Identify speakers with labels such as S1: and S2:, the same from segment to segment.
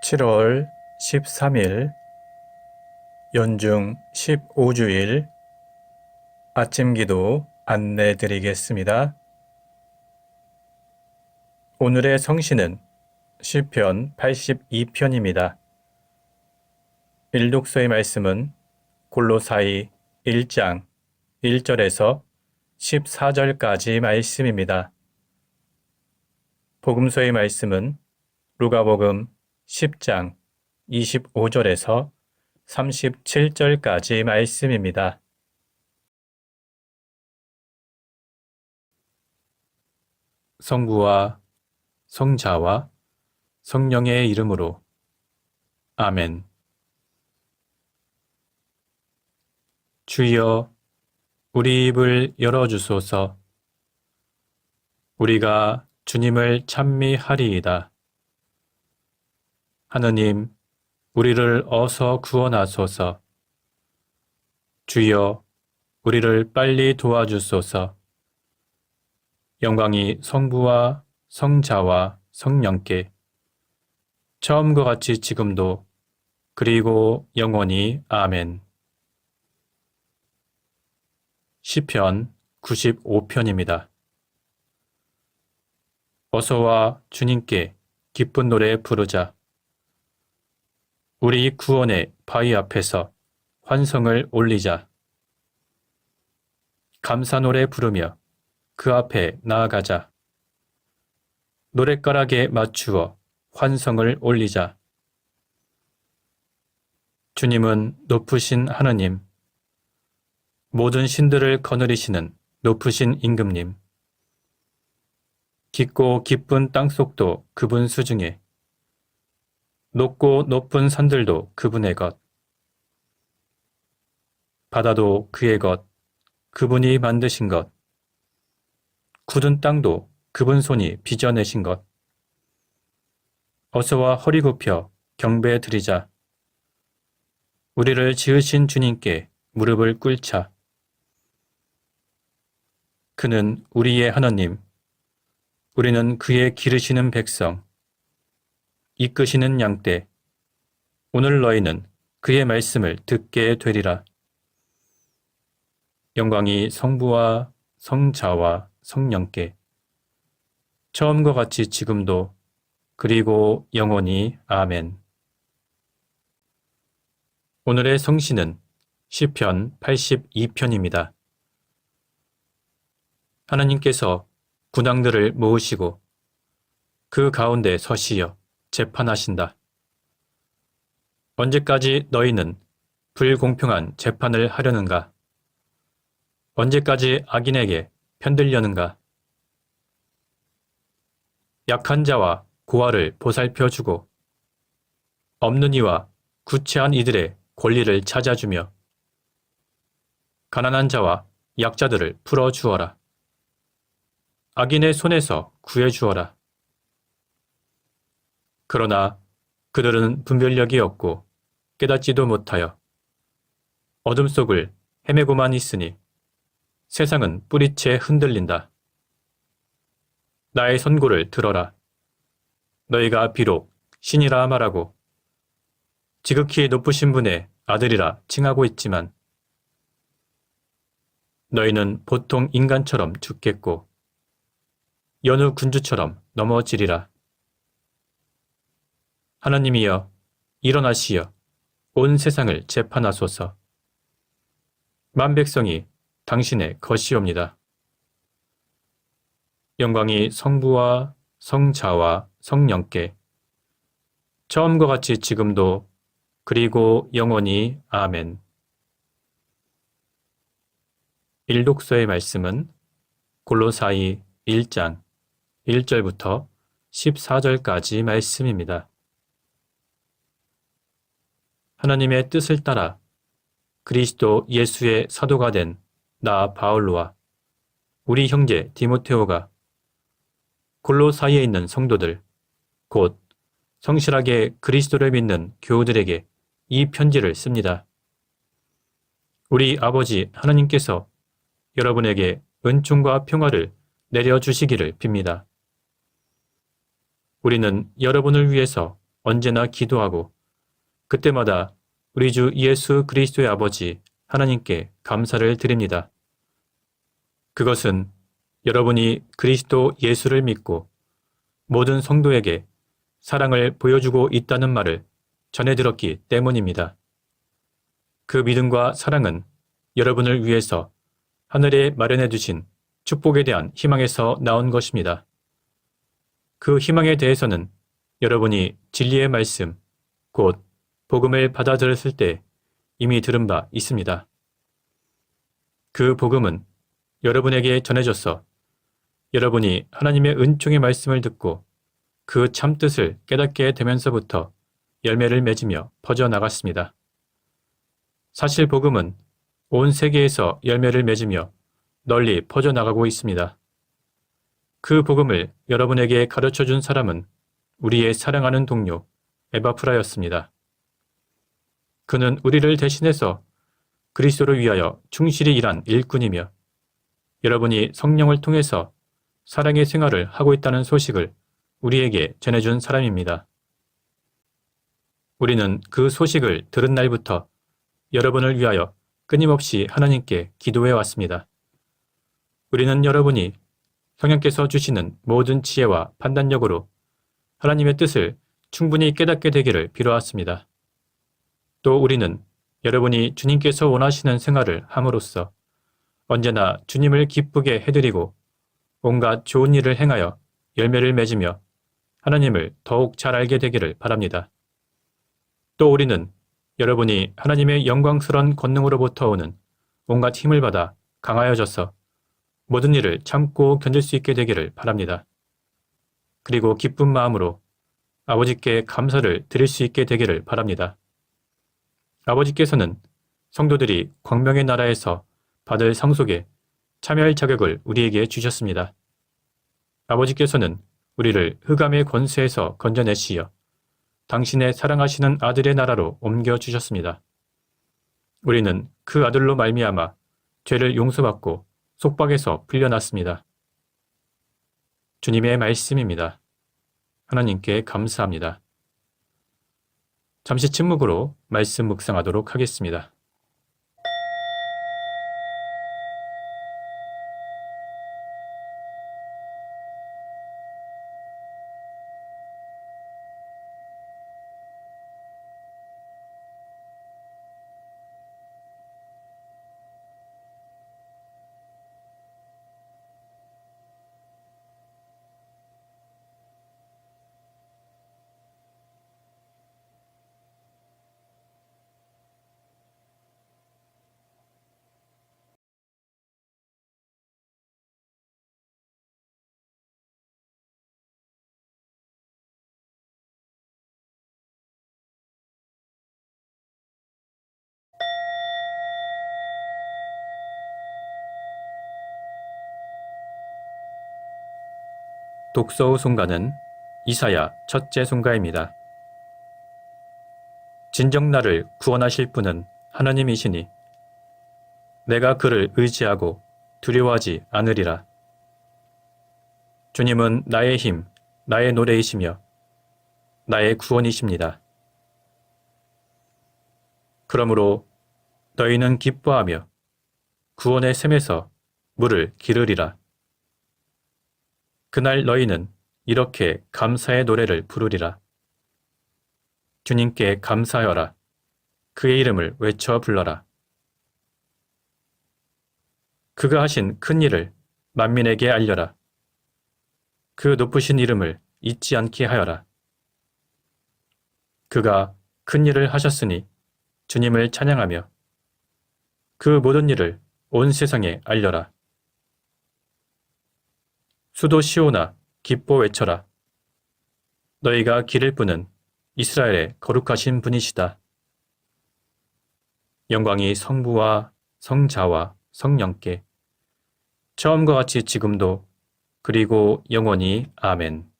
S1: 7월 13일 연중 15주일 아침기도 안내드리겠습니다. 오늘의 성시는 시편 82편입니다. 일독서의 말씀은 골로사이 1장 1절에서 14절까지 말씀입니다. 복음서의 말씀은 루가복음 10장 25절에서 37절까지 말씀입니다. 성부와 성자와 성령의 이름으로 아멘. 주여, 우리 입을 열어주소서. 우리가 주님을 찬미하리이다. 하느님, 우리를 어서 구원하소서. 주여, 우리를 빨리 도와주소서. 영광이 성부와 성자와 성령께 처음과 같이 지금도 그리고 영원히 아멘. 시편 95편입니다. 어서와 주님께 기쁜 노래 부르자. 우리 구원의 바위 앞에서 환성을 올리자. 감사 노래 부르며 그 앞에 나아가자. 노랫가락에 맞추어 환성을 올리자. 주님은 높으신 하느님, 모든 신들을 거느리시는 높으신 임금님, 깊고 깊은 땅속도 그분 수중에, 높고 높은 산들도 그분의 것, 바다도 그의 것, 그분이 만드신 것, 굳은 땅도 그분 손이 빚어내신 것. 어서와 허리 굽혀 경배 드리자. 우리를 지으신 주님께 무릎을 꿇자. 그는 우리의 하나님, 우리는 그의 기르시는 백성, 이끄시는 양떼. 오늘 너희는 그의 말씀을 듣게 되리라. 영광이 성부와 성자와 성령께 처음과 같이 지금도 그리고 영원히 아멘. 오늘의 성시는 시편 82편입니다. 하나님께서 군왕들을 모으시고 그 가운데 서시어 재판하신다. 언제까지 너희는 불공평한 재판을 하려는가? 언제까지 악인에게 편들려는가? 약한 자와 고아를 보살펴주고 없는 이와 구체한 이들의 권리를 찾아주며 가난한 자와 약자들을 풀어주어라. 악인의 손에서 구해주어라. 그러나 그들은 분별력이 없고 깨닫지도 못하여 어둠 속을 헤매고만 있으니 세상은 뿌리채 흔들린다. 나의 선고를 들어라. 너희가 비록 신이라 말하고 지극히 높으신 분의 아들이라 칭하고 있지만 너희는 보통 인간처럼 죽겠고 여느 군주처럼 넘어지리라. 하나님이여, 일어나시어 온 세상을 재판하소서. 만백성이 당신의 것이옵니다. 영광이 성부와 성자와 성령께 처음과 같이 지금도 그리고 영원히 아멘. 일독서의 말씀은 골로사이 1장 1절부터 14절까지 말씀입니다. 하나님의 뜻을 따라 그리스도 예수의 사도가 된 나 바울로와 우리 형제 디모테오가 골로사이에 있는 성도들, 곧 성실하게 그리스도를 믿는 교우들에게 이 편지를 씁니다. 우리 아버지 하나님께서 여러분에게 은총과 평화를 내려주시기를 빕니다. 우리는 여러분을 위해서 언제나 기도하고 그때마다 우리 주 예수 그리스도의 아버지 하나님께 감사를 드립니다. 그것은 여러분이 그리스도 예수를 믿고 모든 성도에게 사랑을 보여주고 있다는 말을 전해 들었기 때문입니다. 그 믿음과 사랑은 여러분을 위해서 하늘에 마련해 두신 축복에 대한 희망에서 나온 것입니다. 그 희망에 대해서는 여러분이 진리의 말씀, 곧 복음을 받아들였을 때 이미 들은 바 있습니다. 그 복음은 여러분에게 전해져서 여러분이 하나님의 은총의 말씀을 듣고 그 참뜻을 깨닫게 되면서부터 열매를 맺으며 퍼져나갔습니다. 사실 복음은 온 세계에서 열매를 맺으며 널리 퍼져나가고 있습니다. 그 복음을 여러분에게 가르쳐준 사람은 우리의 사랑하는 동료 에바프라였습니다. 그는 우리를 대신해서 그리스도를 위하여 충실히 일한 일꾼이며 여러분이 성령을 통해서 사랑의 생활을 하고 있다는 소식을 우리에게 전해준 사람입니다. 우리는 그 소식을 들은 날부터 여러분을 위하여 끊임없이 하나님께 기도해 왔습니다. 우리는 여러분이 성령께서 주시는 모든 지혜와 판단력으로 하나님의 뜻을 충분히 깨닫게 되기를 빌어왔습니다. 또 우리는 여러분이 주님께서 원하시는 생활을 함으로써 언제나 주님을 기쁘게 해드리고 온갖 좋은 일을 행하여 열매를 맺으며 하나님을 더욱 잘 알게 되기를 바랍니다. 또 우리는 여러분이 하나님의 영광스러운 권능으로부터 오는 온갖 힘을 받아 강하여져서 모든 일을 참고 견딜 수 있게 되기를 바랍니다. 그리고 기쁜 마음으로 아버지께 감사를 드릴 수 있게 되기를 바랍니다. 아버지께서는 성도들이 광명의 나라에서 받을 상속에 참여할 자격을 우리에게 주셨습니다. 아버지께서는 우리를 흑암의 권세에서 건져내시어 당신의 사랑하시는 아들의 나라로 옮겨주셨습니다. 우리는 그 아들로 말미암아 죄를 용서받고 속박에서 풀려났습니다. 주님의 말씀입니다. 하나님께 감사합니다. 잠시 침묵으로 말씀 묵상하도록 하겠습니다. 독서 후 송가는 이사야 첫째 송가입니다. 진정 나를 구원하실 분은 하나님이시니 내가 그를 의지하고 두려워하지 않으리라. 주님은 나의 힘, 나의 노래이시며 나의 구원이십니다. 그러므로 너희는 기뻐하며 구원의 샘에서 물을 기르리라. 그날 너희는 이렇게 감사의 노래를 부르리라. 주님께 감사하여라. 그의 이름을 외쳐 불러라. 그가 하신 큰 일을 만민에게 알려라. 그 높으신 이름을 잊지 않게 하여라. 그가 큰 일을 하셨으니 주님을 찬양하며 그 모든 일을 온 세상에 알려라. 수도 시온아 기뻐 외쳐라. 너희가 기를 분은 이스라엘의 거룩하신 분이시다. 영광이 성부와 성자와 성령께 처음과 같이 지금도 그리고 영원히 아멘.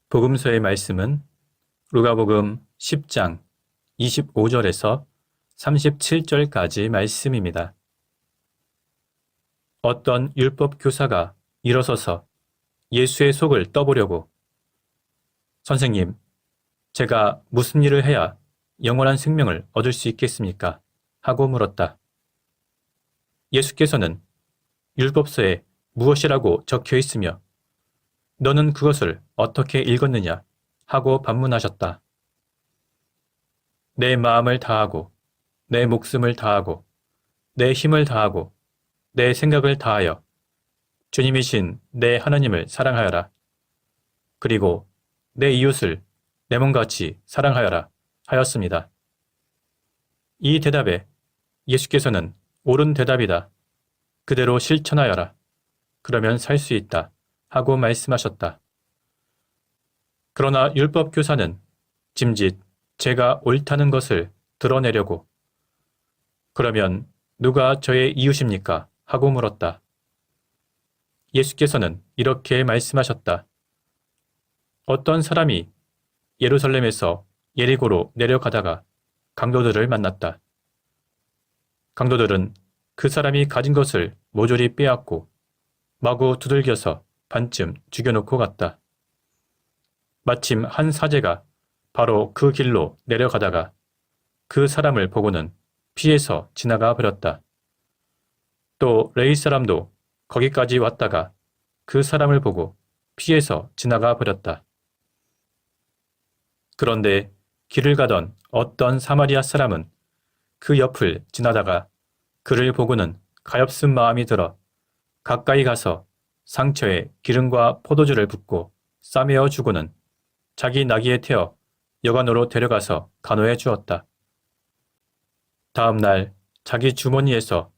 S1: 복음서의 말씀은 루가복음 10장 25절에서 37절까지 말씀입니다. 어떤 율법 교사가 일어서서 예수의 속을 떠보려고 선생님, 제가 무슨 일을 해야 영원한 생명을 얻을 수 있겠습니까? 하고 물었다. 예수께서는 율법서에 무엇이라고 적혀 있으며 너는 그것을 어떻게 읽었느냐? 하고 반문하셨다. 내 마음을 다하고 내 목숨을 다하고 내 힘을 다하고 내 생각을 다하여 주님이신 내 하나님을 사랑하여라. 그리고 내 이웃을 내 몸같이 사랑하여라 하였습니다. 이 대답에 예수께서는 옳은 대답이다. 그대로 실천하여라. 그러면 살 수 있다. 하고 말씀하셨다. 그러나 율법교사는 짐짓 제가 옳다는 것을 드러내려고 그러면 누가 저의 이웃입니까? 하고 물었다. 예수께서는 이렇게 말씀하셨다. 어떤 사람이 예루살렘에서 예리고로 내려가다가 강도들을 만났다. 강도들은 그 사람이 가진 것을 모조리 빼앗고 마구 두들겨서 반쯤 죽여놓고 갔다. 마침 한 사제가 바로 그 길로 내려가다가 그 사람을 보고는 피해서 지나가 버렸다. 또 레위 사람도 거기까지 왔다가 그 사람을 보고 피해서 지나가 버렸다. 그런데 길을 가던 어떤 사마리아 사람은 그 옆을 지나다가 그를 보고는 가엾은 마음이 들어 가까이 가서 상처에 기름과 포도주를 붓고 싸매어 주고는 자기 나귀에 태워 여관으로 데려가서 간호해 주었다. 다음 날 자기 주머니에서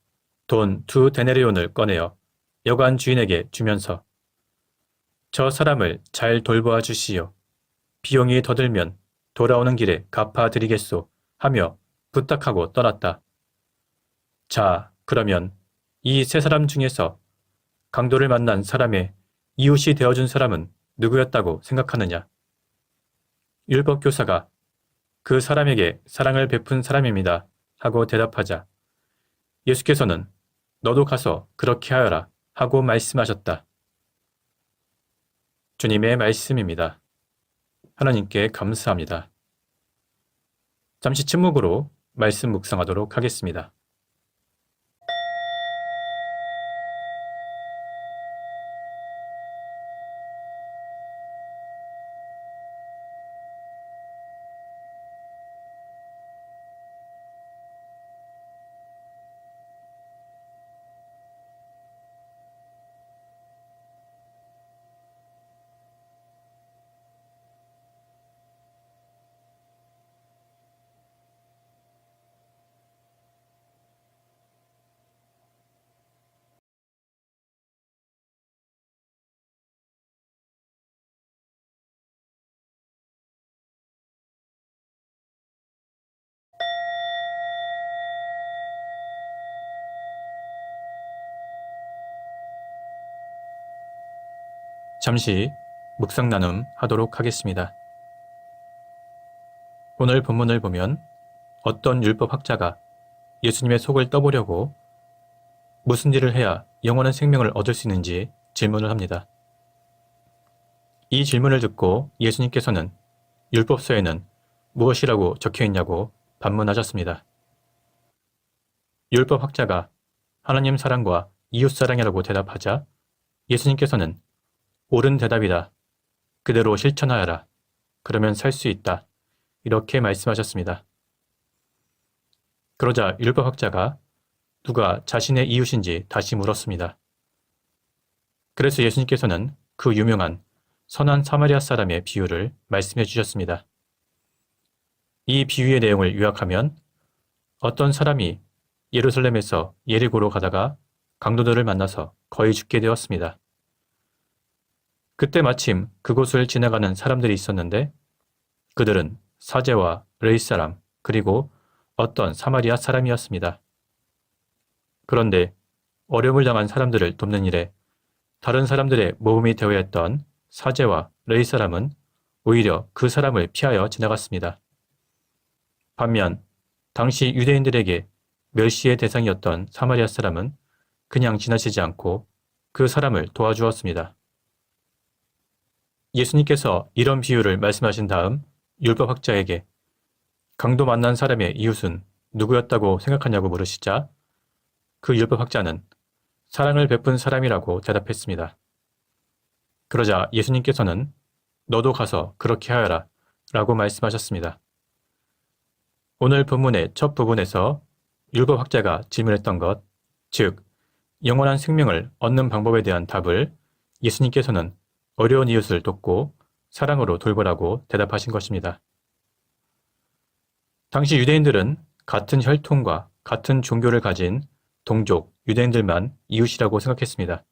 S1: 돈 2데나리온을 꺼내어 여관 주인에게 주면서 저 사람을 잘 돌보아 주시오. 비용이 더 들면 돌아오는 길에 갚아드리겠소 하며 부탁하고 떠났다. 자, 그러면 이 세 사람 중에서 강도를 만난 사람의 이웃이 되어준 사람은 누구였다고 생각하느냐? 율법교사가 그 사람에게 사랑을 베푼 사람입니다 하고 대답하자 예수께서는 너도 가서 그렇게 하여라 하고 말씀하셨다. 주님의 말씀입니다. 하나님께 감사합니다. 잠시 침묵으로 말씀 묵상하도록 하겠습니다. 잠시 묵상 나눔 하도록 하겠습니다. 오늘 본문을 보면 어떤 율법학자가 예수님의 속을 떠보려고 무슨 일을 해야 영원한 생명을 얻을 수 있는지 질문을 합니다. 이 질문을 듣고 예수님께서는 율법서에는 무엇이라고 적혀 있냐고 반문하셨습니다. 율법학자가 하나님 사랑과 이웃 사랑이라고 대답하자 예수님께서는 옳은 대답이다. 그대로 실천하여라. 그러면 살 수 있다. 이렇게 말씀하셨습니다. 그러자 율법학자가 누가 자신의 이웃인지 다시 물었습니다. 그래서 예수님께서는 그 유명한 선한 사마리아 사람의 비유를 말씀해 주셨습니다. 이 비유의 내용을 요약하면 어떤 사람이 예루살렘에서 예리고로 가다가 강도들을 만나서 거의 죽게 되었습니다. 그때 마침 그곳을 지나가는 사람들이 있었는데 그들은 사제와 레위 사람 그리고 어떤 사마리아 사람이었습니다. 그런데 어려움을 당한 사람들을 돕는 일에 다른 사람들의 모범이 되어야 했던 사제와 레위 사람은 오히려 그 사람을 피하여 지나갔습니다. 반면 당시 유대인들에게 멸시의 대상이었던 사마리아 사람은 그냥 지나치지 않고 그 사람을 도와주었습니다. 예수님께서 이런 비유를 말씀하신 다음 율법학자에게 강도 만난 사람의 이웃은 누구였다고 생각하냐고 물으시자 그 율법학자는 사랑을 베푼 사람이라고 대답했습니다. 그러자 예수님께서는 너도 가서 그렇게 하여라 라고 말씀하셨습니다. 오늘 본문의 첫 부분에서 율법학자가 질문했던 것, 즉 영원한 생명을 얻는 방법에 대한 답을 예수님께서는 어려운 이웃을 돕고 사랑으로 돌보라고 대답하신 것입니다. 당시 유대인들은 같은 혈통과 같은 종교를 가진 동족 유대인들만 이웃이라고 생각했습니다.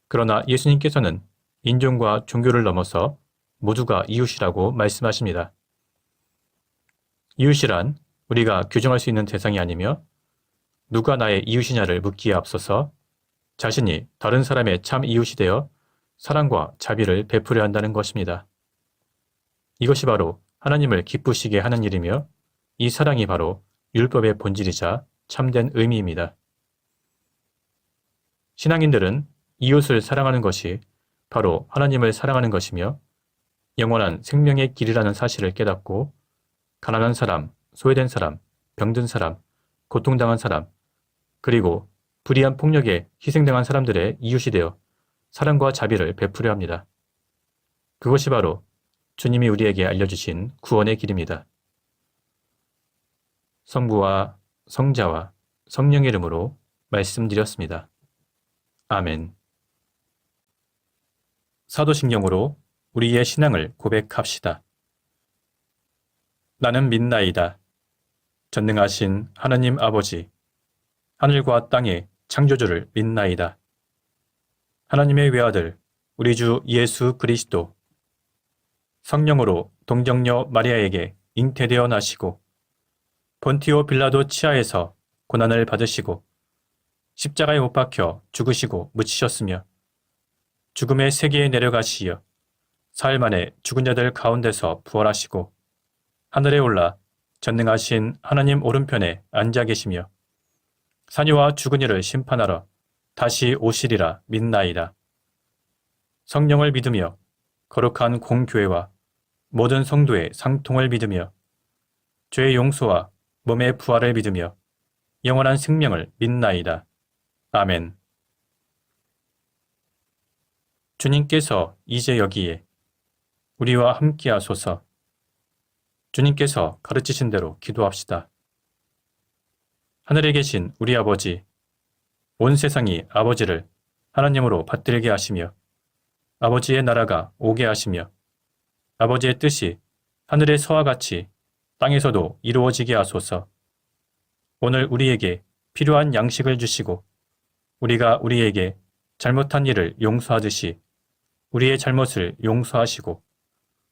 S1: 그러나 예수님께서는 인종과 종교를 넘어서 모두가 이웃이라고 말씀하십니다. 이웃이란 우리가 규정할 수 있는 대상이 아니며 누가 나의 이웃이냐를 묻기에 앞서서 자신이 다른 사람의 참 이웃이 되어 사랑과 자비를 베풀어야 한다는 것입니다. 이것이 바로 하나님을 기쁘시게 하는 일이며 이 사랑이 바로 율법의 본질이자 참된 의미입니다. 신앙인들은 이웃을 사랑하는 것이 바로 하나님을 사랑하는 것이며 영원한 생명의 길이라는 사실을 깨닫고 가난한 사람, 소외된 사람, 병든 사람, 고통당한 사람, 그리고 불의한 폭력에 희생당한 사람들의 이웃이 되어 사랑과 자비를 베풀려 합니다. 그것이 바로 주님이 우리에게 알려주신 구원의 길입니다. 성부와 성자와 성령의 이름으로 말씀드렸습니다. 아멘. 사도신경으로 우리의 신앙을 고백합시다. 나는 믿나이다. 전능하신 하나님 아버지, 하늘과 땅의 창조주를 믿나이다. 하나님의 외아들, 우리 주 예수 그리스도, 성령으로 동정녀 마리아에게 잉태되어 나시고 본티오 빌라도 치하에서 고난을 받으시고 십자가에 못 박혀 죽으시고 묻히셨으며 죽음의 세계에 내려가시어 사흘 만에 죽은 자들 가운데서 부활하시고 하늘에 올라 전능하신 하나님 오른편에 앉아 계시며 사녀와 죽은 이를 심판하러 다시 오시리라 믿나이다. 성령을 믿으며 거룩한 공교회와 모든 성도의 상통을 믿으며 죄의 용서와 몸의 부활을 믿으며 영원한 생명을 믿나이다. 아멘. 주님께서 이제 여기에 우리와 함께하소서. 주님께서 가르치신 대로 기도합시다. 하늘에 계신 우리 아버지, 온 세상이 아버지를 하나님으로 받들게 하시며 아버지의 나라가 오게 하시며 아버지의 뜻이 하늘에서와 같이 땅에서도 이루어지게 하소서. 오늘 우리에게 필요한 양식을 주시고 우리가 우리에게 잘못한 일을 용서하듯이 우리의 잘못을 용서하시고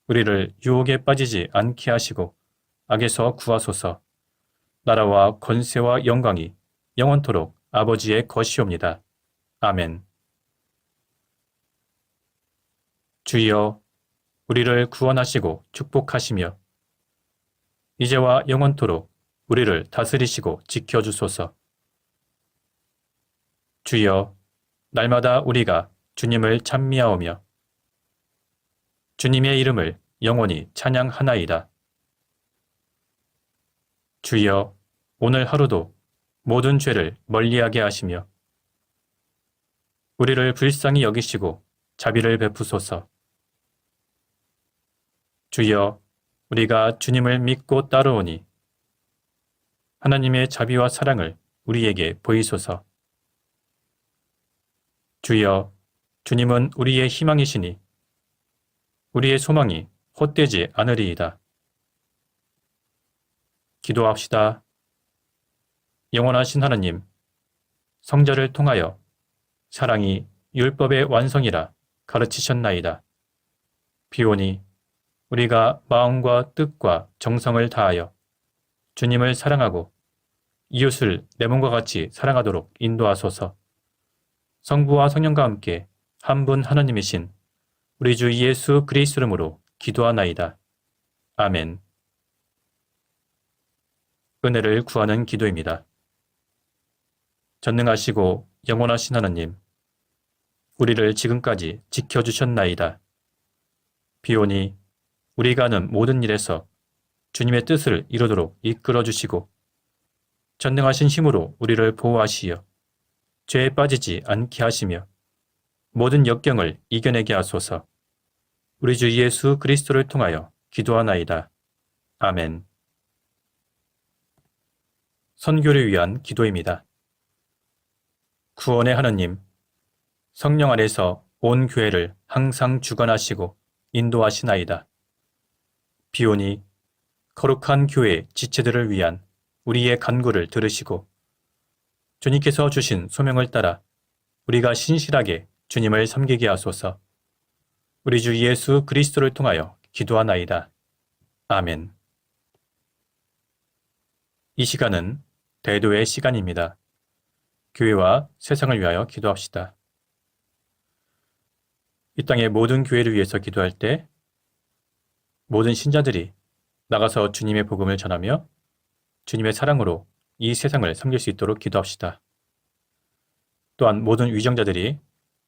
S1: 우리를 유혹에 빠지지 않게 하시고 악에서 구하소서. 나라와 권세와 영광이 영원토록 아버지의 것이옵니다. 아멘. 주여, 우리를 구원하시고 축복하시며 이제와 영원토록 우리를 다스리시고 지켜주소서. 주여, 날마다 우리가 주님을 찬미하오며 주님의 이름을 영원히 찬양하나이다. 주여, 오늘 하루도 모든 죄를 멀리하게 하시며 우리를 불쌍히 여기시고 자비를 베푸소서. 주여, 우리가 주님을 믿고 따르오니 하나님의 자비와 사랑을 우리에게 보이소서. 주여, 주님은 우리의 희망이시니 우리의 소망이 헛되지 않으리이다. 기도합시다. 영원하신 하나님, 성자를 통하여 사랑이 율법의 완성이라 가르치셨나이다. 비오니 우리가 마음과 뜻과 정성을 다하여 주님을 사랑하고 이웃을 내 몸과 같이 사랑하도록 인도하소서. 성부와 성령과 함께 한 분 하나님이신 우리 주 예수 그리스도 이름으로 기도하나이다. 아멘. 은혜를 구하는 기도입니다. 전능하시고 영원하신 하나님, 우리를 지금까지 지켜주셨나이다. 비오니 우리가 하는 모든 일에서 주님의 뜻을 이루도록 이끌어 주시고 전능하신 힘으로 우리를 보호하시어 죄에 빠지지 않게 하시며 모든 역경을 이겨내게 하소서. 우리 주 예수 그리스도를 통하여 기도하나이다. 아멘. 선교를 위한 기도입니다. 구원의 하느님, 성령 안에서 온 교회를 항상 주관하시고 인도하시나이다. 비오니 거룩한 교회 지체들을 위한 우리의 간구를 들으시고 주님께서 주신 소명을 따라 우리가 신실하게 주님을 섬기게 하소서. 우리 주 예수 그리스도를 통하여 기도하나이다. 아멘. 이 시간은 대도의 시간입니다. 교회와 세상을 위하여 기도합시다. 이 땅의 모든 교회를 위해서 기도할 때 모든 신자들이 나가서 주님의 복음을 전하며 주님의 사랑으로 이 세상을 섬길 수 있도록 기도합시다. 또한 모든 위정자들이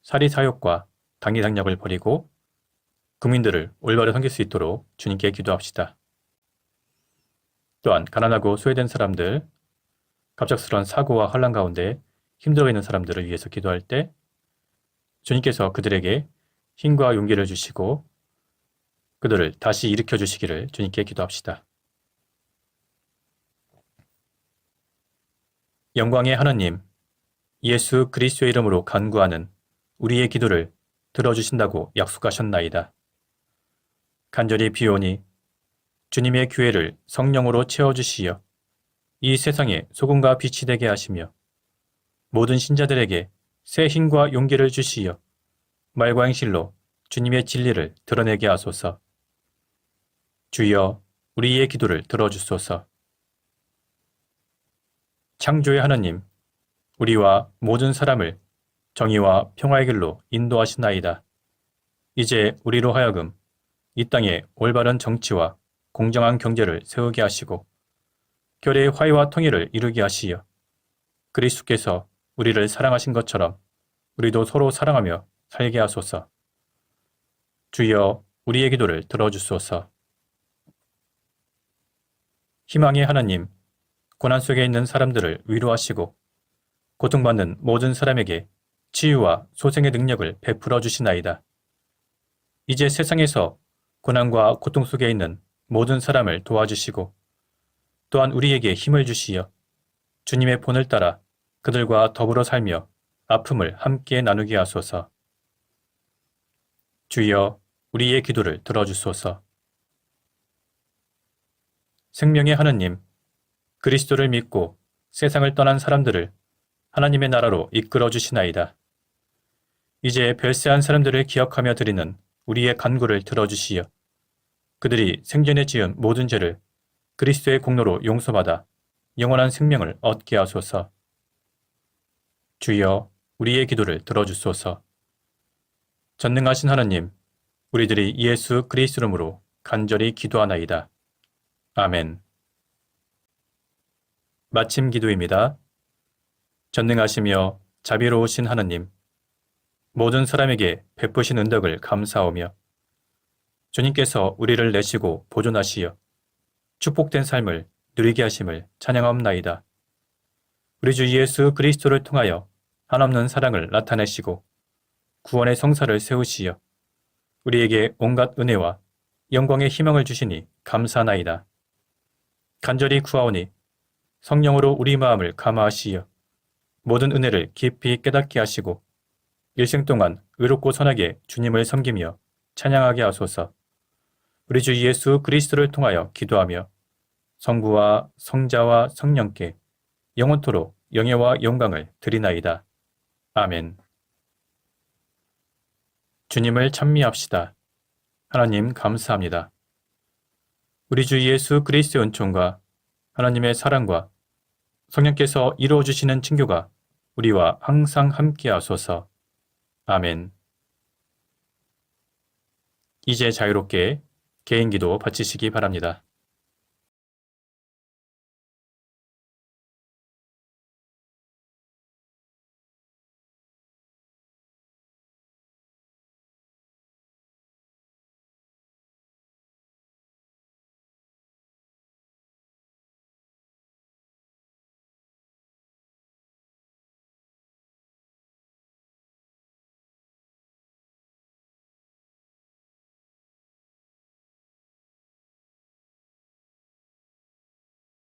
S1: 사리사욕과 당리당략을 버리고 국민들을 올바로 섬길 수 있도록 주님께 기도합시다. 또한 가난하고 소외된 사람들, 갑작스러운 사고와 환난 가운데 힘들어 있는 사람들을 위해서 기도할 때 주님께서 그들에게 힘과 용기를 주시고 그들을 다시 일으켜 주시기를 주님께 기도합시다. 영광의 하나님, 예수 그리스도의 이름으로 간구하는 우리의 기도를 들어주신다고 약속하셨나이다. 간절히 비오니 주님의 교회를 성령으로 채워주시어 이 세상에 소금과 빛이 되게 하시며 모든 신자들에게 새 힘과 용기를 주시어 말과 행실로 주님의 진리를 드러내게 하소서. 주여 우리의 기도를 들어주소서. 창조의 하나님, 우리와 모든 사람을 정의와 평화의 길로 인도하시나이다. 이제 우리로 하여금 이 땅에 올바른 정치와 공정한 경제를 세우게 하시고 결의의 화해와 통일을 이루게 하시어 그리스도께서 우리를 사랑하신 것처럼 우리도 서로 사랑하며 살게 하소서. 주여 우리의 기도를 들어주소서. 희망의 하나님, 고난 속에 있는 사람들을 위로하시고 고통받는 모든 사람에게 치유와 소생의 능력을 베풀어 주시나이다. 이제 세상에서 고난과 고통 속에 있는 모든 사람을 도와주시고 또한 우리에게 힘을 주시어 주님의 본을 따라 그들과 더불어 살며 아픔을 함께 나누게 하소서. 주여 우리의 기도를 들어주소서. 생명의 하느님, 그리스도를 믿고 세상을 떠난 사람들을 하나님의 나라로 이끌어 주시나이다. 이제 별세한 사람들을 기억하며 드리는 우리의 간구를 들어주시어 그들이 생전에 지은 모든 죄를 그리스도의 공로로 용서받아 영원한 생명을 얻게 하소서. 주여 우리의 기도를 들어주소서. 전능하신 하나님, 우리들이 예수 그리스도 이름으로 간절히 기도하나이다. 아멘. 마침 기도입니다. 전능하시며 자비로우신 하나님, 모든 사람에게 베푸신 은덕을 감사하며 주님께서 우리를 내시고 보존하시어 축복된 삶을 누리게 하심을 찬양하옵나이다. 우리 주 예수 그리스도를 통하여 한없는 사랑을 나타내시고 구원의 성사를 세우시어 우리에게 온갖 은혜와 영광의 희망을 주시니 감사나이다. 간절히 구하오니 성령으로 우리 마음을 감화하시어 모든 은혜를 깊이 깨닫게 하시고 일생 동안 의롭고 선하게 주님을 섬기며 찬양하게 하소서. 우리 주 예수 그리스도를 통하여 기도하며 성부와 성자와 성령께 영원토록 영예와 영광을 드리나이다. 아멘. 주님을 찬미합시다. 하나님 감사합니다. 우리 주 예수 그리스도의 은총과 하나님의 사랑과 성령께서 이루어주시는 친교가 우리와 항상 함께 하소서. 아멘. 이제 자유롭게 개인기도 바치시기 바랍니다.